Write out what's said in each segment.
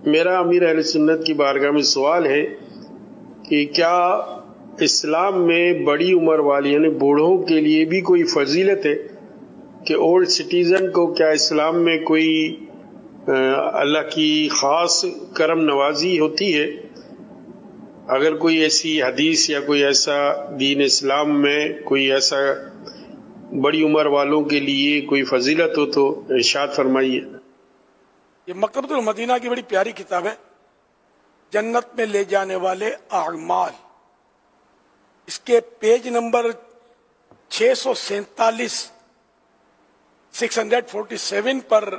میرا امیر اہل سنت کی بارگاہ میں سوال ہے کہ کیا اسلام میں بڑی عمر والی یعنی بوڑھوں کے لیے بھی کوئی فضیلت ہے کہ اولڈ سٹیزن کو کیا اسلام میں کوئی اللہ کی خاص کرم نوازی ہوتی ہے؟ اگر کوئی ایسی حدیث یا کوئی ایسا دین اسلام میں کوئی ایسا بڑی عمر والوں کے لیے کوئی فضیلت ہو تو ارشاد فرمائیے۔ یہ مکتبۃ المدینہ کی بڑی پیاری کتاب ہے، جنت میں لے جانے والے اعمال۔ اس کے پیج نمبر 647 647 پر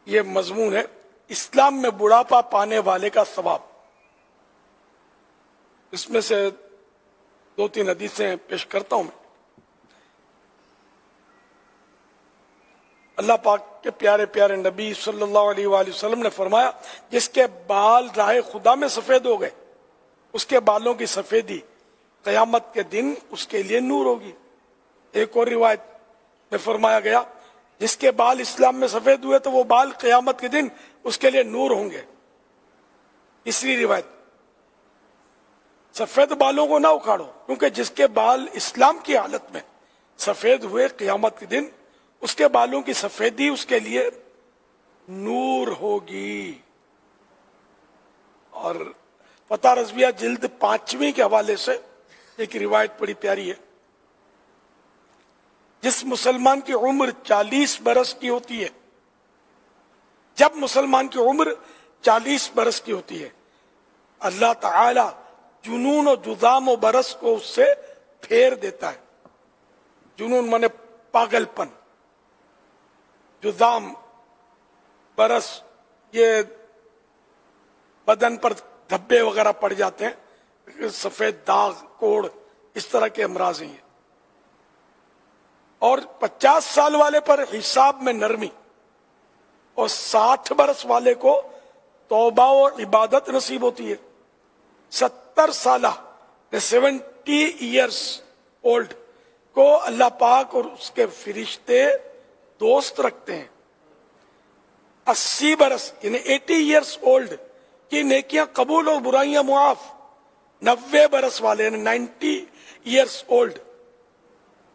یہ مضمون ہے، اسلام میں بڑھاپا پانے والے کا ثواب۔ اس میں سے 2-3 حدیثیں پیش کرتا ہوں میں۔ اللہ پاک کے پیارے پیارے نبی صلی اللہ علیہ وآلہ وسلم نے فرمایا، جس کے بال راہ خدا میں سفید ہو گئے اس کے بالوں کی سفیدی قیامت کے دن اس کے لیے نور ہوگی۔ ایک اور روایت میں فرمایا گیا، جس کے بال اسلام میں سفید ہوئے تو وہ بال قیامت کے دن اس کے لیے نور ہوں گے۔ تیسری روایت، سفید بالوں کو نہ اکھاڑو، کیونکہ جس کے بال اسلام کی حالت میں سفید ہوئے قیامت کے دن اس کے بالوں کی سفیدی اس کے لیے نور ہوگی۔ اور فتح رضویہ جلد 5ویں کے حوالے سے ایک روایت بڑی پیاری ہے، جس مسلمان کی عمر 40 برس کی ہوتی ہے، جب مسلمان کی عمر 40 برس کی ہوتی ہے، اللہ تعالی جنون و جذام و برس کو اس سے پھیر دیتا ہے۔ جنون مانے پاگل پن، جذام برس یہ بدن پر دھبے وغیرہ پڑ جاتے ہیں، سفید داغ، کوڑ، اس طرح کے امراض ہیں۔ اور 50 سال والے پر حساب میں نرمی، اور 60 برس والے کو توبہ و عبادت نصیب ہوتی ہے۔ 70 سالہ 70 ایئرس اولڈ کو اللہ پاک اور اس کے فرشتے دوست رکھتے ہیں۔ 80 برس یعنی 80 ایئرس اولڈ کی نیکیاں قبول اور برائیاں معاف۔ 90 برس والے یعنی 90 ایئرس اولڈ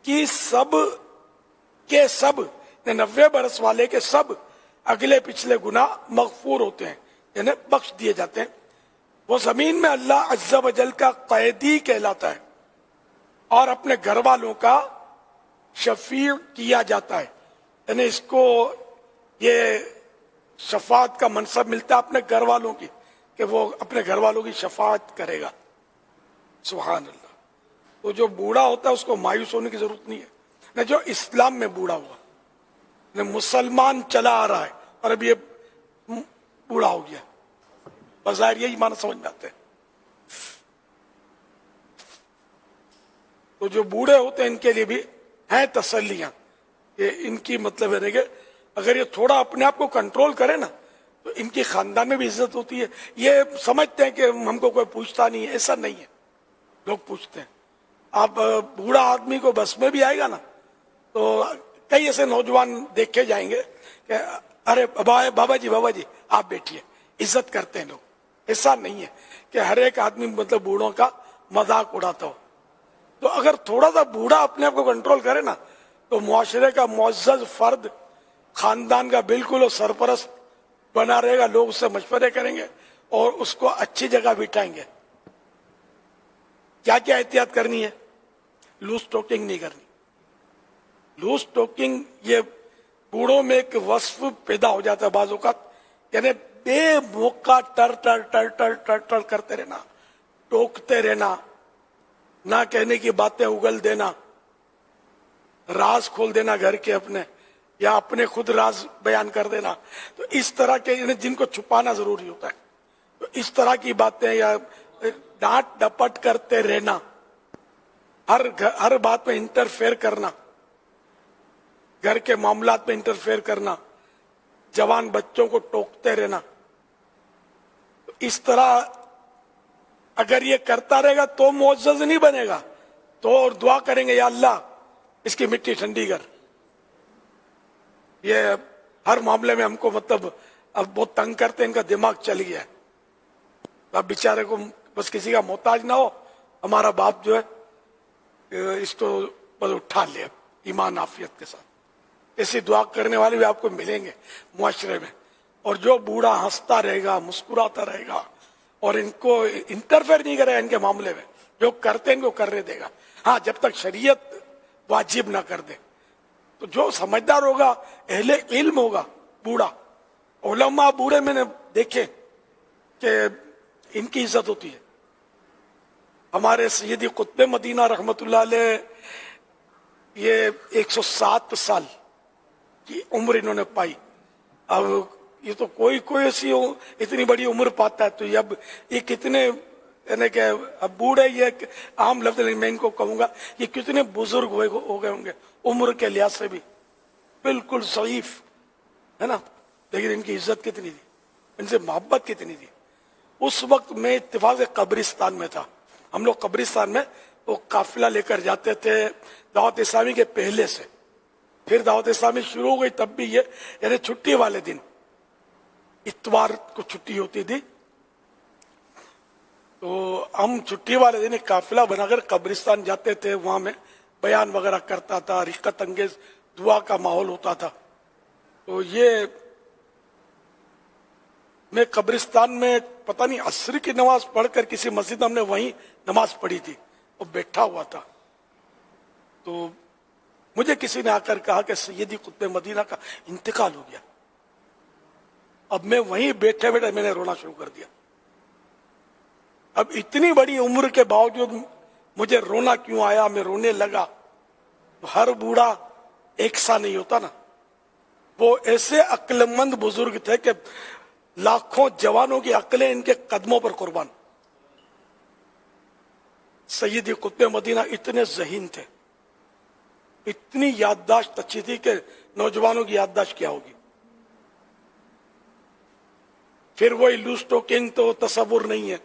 کی سب کے سب 90 برس والے کے سب اگلے پچھلے گناہ مغفور ہوتے ہیں، یعنی بخش دیے جاتے ہیں۔ وہ زمین میں اللہ عز و جل کا قیدی کہلاتا ہے اور اپنے گھر والوں کا شفیع کیا جاتا ہے، یعنی اس کو یہ شفاعت کا منصب ملتا ہے اپنے گھر والوں کی، کہ وہ اپنے گھر والوں کی شفاعت کرے گا۔ سبحان اللہ۔ تو جو بوڑھا ہوتا ہے اس کو مایوس ہونے کی ضرورت نہیں ہے، نہ جو اسلام میں بوڑھا ہوا، نہ مسلمان چلا آ رہا ہے اور اب یہ بوڑھا ہو گیا، بظاہر یہی معنی سمجھ میں آتے ہیں۔ تو جو بوڑھے ہوتے ہیں ان کے لیے بھی ہیں تسلیاں، کہ ان کی مطلب ہے کہ اگر یہ تھوڑا اپنے آپ کو کنٹرول کرے نا تو ان کی خاندان میں بھی عزت ہوتی ہے۔ یہ سمجھتے ہیں کہ ہم کو کوئی پوچھتا نہیں ہے، ایسا نہیں ہے، لوگ پوچھتے ہیں۔ آپ بوڑھا آدمی کو بس میں بھی آئے گا نا تو کئی ایسے نوجوان دیکھے جائیں گے کہ ارے بابا جی آپ بیٹھیے، عزت کرتے ہیں لوگ۔ ایسا نہیں ہے کہ ہر ایک آدمی مطلب بوڑھوں کا مذاق اڑاتا ہو۔ تو اگر تھوڑا سا بوڑھا اپنے آپ کو کنٹرول کرے نا تو معاشرے کا معزز فرد، خاندان کا بالکل اور سرپرست بنا رہے گا، لوگ اس سے مشورے کریں گے اور اس کو اچھی جگہ بٹھائیں گے۔ کیا کیا احتیاط کرنی ہے؟ لوز ٹاکنگ نہیں کرنی۔ لوز ٹاکنگ یہ بوڑھوں میں ایک وصف پیدا ہو جاتا ہے بعض اوقات، یعنی بے موقع ٹر کرتے رہنا، ٹوکتے رہنا، نہ کہنے کی باتیں اگل دینا، راز کھول دینا گھر کے اپنے، یا اپنے خود راز بیان کر دینا۔ تو اس طرح کے جن کو چھپانا ضروری ہوتا ہے، تو اس طرح کی باتیں یا ڈانٹ ڈپٹ کرتے رہنا، ہر بات میں انٹرفیئر کرنا، گھر کے معاملات میں انٹرفیئر کرنا، جوان بچوں کو ٹوکتے رہنا، تو اس طرح اگر یہ کرتا رہے گا تو معزز نہیں بنے گا، تو اور دعا کریں گے یا اللہ اس کی مٹی ٹھنڈی کر، یہ ہر معاملے میں ہم کو مطلب اب بہت تنگ کرتے ہیں، ان کا دماغ چل گیا ہے. اب بیچارے کو بس کسی کا محتاج نہ ہو. ہمارا باپ جو ہے اس کو بس اٹھا لے ایمان عافیت کے ساتھ. ایسی دعا کرنے والے بھی آپ کو ملیں گے معاشرے میں. اور جو بوڑھا ہنستا رہے گا، مسکراتا رہے گا اور ان کو انٹرفیئر نہیں کرے گا ان کے معاملے میں، جو کرتے ہیں ان کو کرنے دے گا. ہاں جب تک شریعت واجب نہ کر دے. تو جو سمجھدار ہوگا، اہل علم ہوگا، بوڑھا، علماء بوڑھے میں نے دیکھے کہ ان کی عزت ہوتی ہے. ہمارے سیدی قطب مدینہ رحمت اللہ علیہ یہ 107 سال کی عمر انہوں نے پائی. اب یہ تو کوئی ایسی اتنی بڑی عمر پاتا ہے تو یہ اب یہ کتنے، یعنی کہ اب بوڑھے یہ عام لفظ میں ان کو کہوں گا یہ کتنے بزرگ ہو گئے ہوں گے عمر کے لحاظ سے بھی، بالکل ضعیف ہے نا. لیکن ان کی عزت کتنی تھی، ان سے محبت کتنی تھی. اس وقت میں اتفاق قبرستان میں تھا. ہم لوگ قبرستان میں وہ قافلہ لے کر جاتے تھے دعوت اسلامی کے پہلے سے. پھر دعوت اسلامی شروع ہو گئی تب بھی یہ، یعنی چھٹی والے دن اتوار کو چھٹی ہوتی تھی تو ہم چھٹی والے دن ایک قافلہ بنا کر قبرستان جاتے تھے. وہاں میں بیان وغیرہ کرتا تھا، رقت انگیز دعا کا ماحول ہوتا تھا. تو یہ میں قبرستان میں پتہ نہیں عصر کی نماز پڑھ کر کسی مسجد ہم نے وہیں نماز پڑھی تھی اور بیٹھا ہوا تھا. تو مجھے کسی نے آ کر کہا کہ سیدی قطب مدینہ کا انتقال ہو گیا. اب میں وہیں بیٹھے بیٹھے میں نے رونا شروع کر دیا. اب اتنی بڑی عمر کے باوجود مجھے رونا کیوں آیا، میں رونے لگا. ہر بوڑھا ایک سا نہیں ہوتا نا. وہ ایسے عقل مند بزرگ تھے کہ لاکھوں جوانوں کی عقلیں ان کے قدموں پر قربان. سیدی قطب مدینہ اتنے ذہین تھے، اتنی یادداشت اچھی تھی کہ نوجوانوں کی یادداشت کیا ہوگی. پھر وہی لوز ٹاکنگ تو تصور نہیں ہے،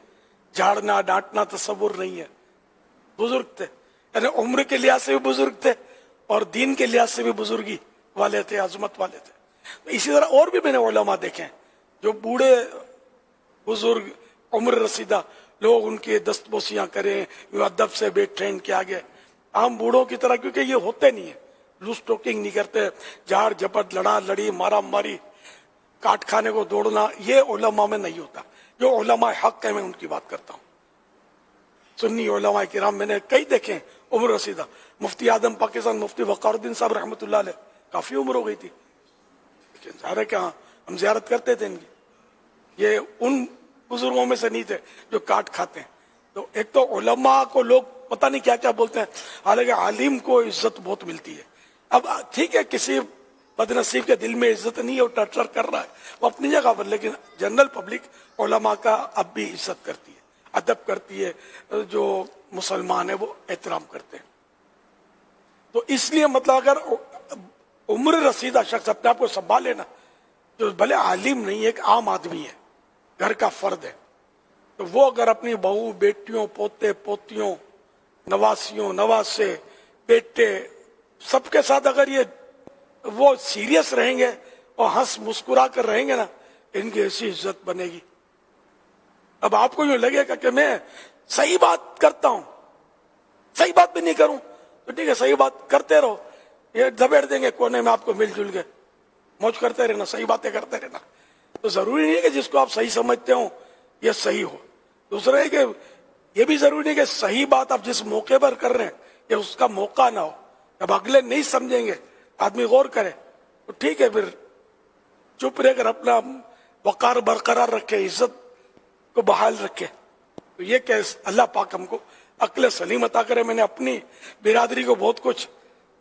جھاڑنا ڈانٹنا تصور نہیں ہے. بزرگ تھے، یعنی عمر کے لحاظ سے بھی بزرگ تھے اور دین کے لحاظ سے بھی بزرگی والے تھے، عظمت والے تھے. اسی طرح اور بھی میں نے علماء دیکھے جو بوڑھے بزرگ عمر رسیدہ لوگ ان کی دستبوسیاں کریں، ادب سے بیٹھے ان کے آگے. عام بوڑھوں کی طرح کیونکہ یہ ہوتے نہیں ہیں، لوز ٹاکنگ نہیں کرتے، جھاڑ جھپٹ لڑا لڑی مارا ماری کاٹ کھانے کو دوڑنا، یہ علماء میں نہیں ہوتا. جو علماء حق ہے میں ان کی بات کرتا ہوں. سنی علماء کرام میں نے کئی دیکھے عمر رسیدہ. مفتی اعظم پاکستان مفتی وقار الدین صاحب رحمۃ اللہ علیہ کافی عمر ہو گئی تھی، لیکن ظاہر ہے کہ ہم زیارت کرتے تھے ان کی. یہ ان بزرگوں میں سے نہیں تھے جو کاٹ کھاتے ہیں. تو ایک تو علماء کو لوگ پتہ نہیں کیا کیا بولتے ہیں، حالانکہ عالم کو عزت بہت ملتی ہے. اب ٹھیک ہے کسی بد نصیب کے دل میں عزت نہیں ہے، وہ ٹرٹر کر رہا ہے، وہ اپنی جگہ پر، لیکن جنرل پبلک علماء کا اب بھی عزت کرتی ہے، ادب کرتی ہے. جو مسلمان ہیں وہ احترام کرتے ہیں. تو اس لیے مطلب اگر عمر رسیدہ شخص اپنے آپ کو سنبھالے نا، جو بھلے عالم نہیں ہے، ایک عام آدمی ہے، گھر کا فرد ہے، تو وہ اگر اپنی بہو بیٹیوں پوتے پوتیوں نواسیوں نواسے بیٹے سب کے ساتھ اگر یہ وہ سیریس رہیں گے اور ہنس مسکرا کر رہیں گے نا، ان کی ایسی عزت بنے گی. اب آپ کو یوں لگے گا کہ میں صحیح بات کرتا ہوں، صحیح بات بھی نہیں کروں تو ٹھیک ہے، صحیح بات کرتے رہو، یہ دبیڑ دیں گے کونے میں آپ کو مل جل کے، موج کرتے رہنا، صحیح باتیں کرتے رہنا. تو ضروری نہیں ہے کہ جس کو آپ صحیح سمجھتے ہو یہ صحیح ہو. دوسرا ہے کہ یہ بھی ضروری نہیں کہ صحیح بات آپ جس موقع پر کر رہے ہیں یہ اس کا موقع نہ ہو. اب اگلے نہیں سمجھیں گے، آدمی غور کرے تو ٹھیک ہے، پھر چپ رہ کر اپنا وقار برقرار رکھے، عزت کو بحال رکھے. تو یہ کہ اللہ پاک ہم کو عقل سلیم عطا کرے. میں نے اپنی برادری کو بہت کچھ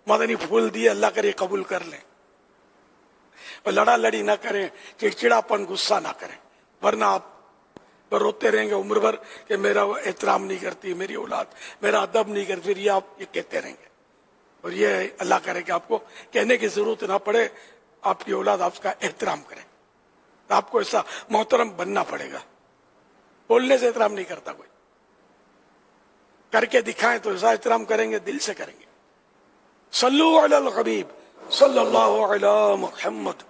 مدنی پھول دیے، اللہ کرے قبول کر لیں. اور لڑا لڑی نہ کریں، چڑچڑاپن غصہ نہ کریں، ورنہ آپ روتے رہیں گے عمر بھر کہ میرا احترام نہیں کرتی میری اولاد، میرا ادب نہیں کرتی. پھر یہ آپ یہ کہتے رہیں گے، اور یہ اللہ کرے کہ آپ کو کہنے کی ضرورت نہ پڑے، آپ کی اولاد آپ کا احترام کرے. تو آپ کو ایسا محترم بننا پڑے گا. بولنے سے احترام نہیں کرتا کوئی، کر کے دکھائیں تو ایسا احترام کریں گے، دل سے کریں گے. صلو علی الحبیب صلی اللہ علی محمد.